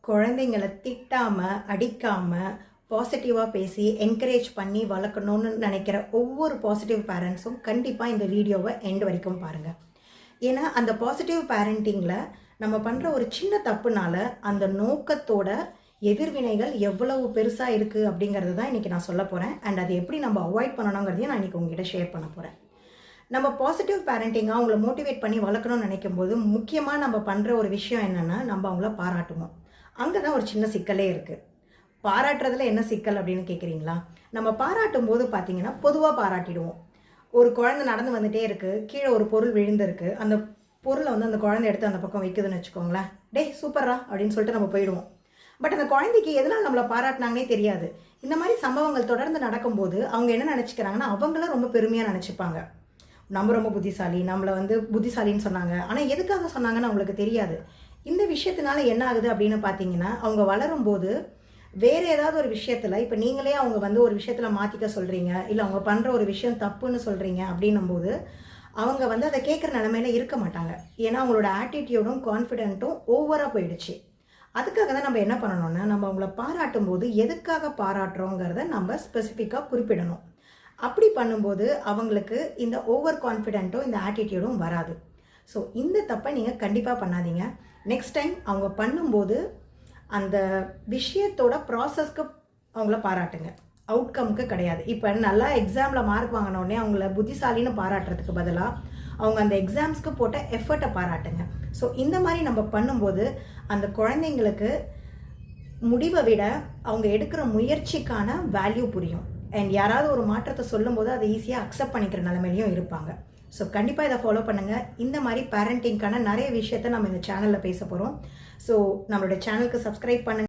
குழந்தைங்கள திட்டாம, அடிக்காம, பாசிட்டிவா பேசி என்கரேஜ் பண்ணி வளர்க்கணும்னு நினைக்கிற ஒவ்வொரு பாசிட்டிவ் பேரண்ட்ஸும் கண்டிப்பா இந்த வீடியோவை எண்ட் வரைக்கும் பாருங்க. ஏன்னா அந்த பாசிட்டிவ் பேரண்டிங்ல நம்ம பண்ற ஒரு சின்ன தப்புனால அந்த நோக்கத்தோட எதிர்வினைகள் எவ்வளவு பெருசா இருக்கு அப்படிங்கிறது தான் இன்னைக்கு நான் சொல்ல போறேன். அண்ட் அதை எப்படி நம்ம அவாய்ட் பண்ணணுங்கிறதையும் நான் இன்னைக்கு உங்ககிட்ட ஷேர் பண்ண போறேன். நம்ம பாசிட்டிவ் பேரண்டிங்காக அவங்கள மோட்டிவேட் பண்ணி வளர்க்கணும்னு நினைக்கும் போது முக்கியமாக நம்ம பண்ணுற ஒரு விஷயம் என்னென்னா நம்ம அவங்கள பாராட்டுவோம். அங்கே தான் ஒரு சின்ன சிக்கலே இருக்குது. பாராட்டுறதுல என்ன சிக்கல் அப்படின்னு கேட்குறீங்களா? நம்ம பாராட்டும் போது பார்த்தீங்கன்னா பொதுவாக பாராட்டிடுவோம். ஒரு குழந்தை நடந்து வந்துட்டே இருக்குது, கீழே ஒரு பொருள் விழுந்திருக்கு, அந்த பொருளை வந்து அந்த குழந்தை எடுத்து அந்த பக்கம் வைக்குதுன்னு வச்சுக்கோங்களேன். டே சூப்பரா அப்படின்னு சொல்லிட்டு நம்ம போயிடுவோம். பட் அந்த குழந்தைக்கு எதனால் நம்மளை பாராட்டினாங்கன்னே தெரியாது. இந்த மாதிரி சம்பவங்கள் தொடர்ந்து நடக்கும்போது அவங்க என்ன நினச்சிக்கிறாங்கன்னா அவங்களும் ரொம்ப பெருமையாக நினச்சிப்பாங்க. நம்ம ரொம்ப புத்திசாலி, நம்மளை வந்து புத்திசாலின்னு சொன்னாங்க. ஆனால் எதுக்காக சொன்னாங்கன்னு அவங்களுக்கு தெரியாது. இந்த விஷயத்தினால என்ன ஆகுது அப்படின்னு பார்த்தீங்கன்னா அவங்க வளரும்போது வேறு ஏதாவது ஒரு விஷயத்தில், இப்போ நீங்களே அவங்க வந்து ஒரு விஷயத்தில் மாற்றிக்க சொல்கிறீங்க, இல்லை அவங்க பண்ணுற ஒரு விஷயம் தப்புன்னு சொல்கிறீங்க அப்படின்னும் போது அவங்க வந்து அதை கேட்குற நிலமையில இருக்க மாட்டாங்க. ஏன்னா அவங்களோட ஆட்டிடியூடும் கான்ஃபிடென்ட்டும் ஓவராக போயிடுச்சு. அதுக்காக தான் நம்ம என்ன பண்ணணும்னா நம்ம அவங்கள பாராட்டும் போது எதுக்காக பாராட்டுறோங்கிறத நம்ம ஸ்பெசிஃபிக்காக குறிப்பிடணும். அப்படி பண்ணும்போது அவங்களுக்கு இந்த ஓவர் கான்ஃபிடென்ட்டும் இந்த ஆட்டிடியூடும் வராது. ஸோ இந்த தப்பை நீங்கள் கண்டிப்பாக பண்ணாதீங்க. நெக்ஸ்ட் டைம் அவங்க பண்ணும்போது அந்த விஷயத்தோட ப்ராசஸ்க்கு அவங்கள பாராட்டுங்க, அவுட்கம்க்கு கிடையாது. இப்போ நல்லா எக்ஸாமில் மார்க் வாங்கினோடனே அவங்கள புத்திசாலின்னு பாராட்டுறதுக்கு பதிலாக அவங்க அந்த எக்ஸாம்ஸ்க்கு போட்ட எஃபர்ட்டை பாராட்டுங்க. ஸோ இந்த மாதிரி நம்ம பண்ணும்போது அந்த குழந்தைங்களுக்கு முடிவை விட அவங்க எடுக்கிற முயற்சிக்கான வேல்யூ புரியும். அண்ட் யாராவது ஒரு மாற்றத்தை சொல்லும்போது அதை ஈஸியாக அக்செப்ட் பண்ணிக்கிற நிலைமையிலையும் இருப்பாங்க. ஸோ கண்டிப்பாக இதை ஃபாலோ பண்ணுங்கள். இந்த மாதிரி பேரண்டிங்கான நிறைய விஷயத்த நம்ம இந்த சேனலில் பேச போகிறோம். ஸோ நம்மளோட சேனலுக்கு சப்ஸ்கிரைப் பண்ணுங்கள்.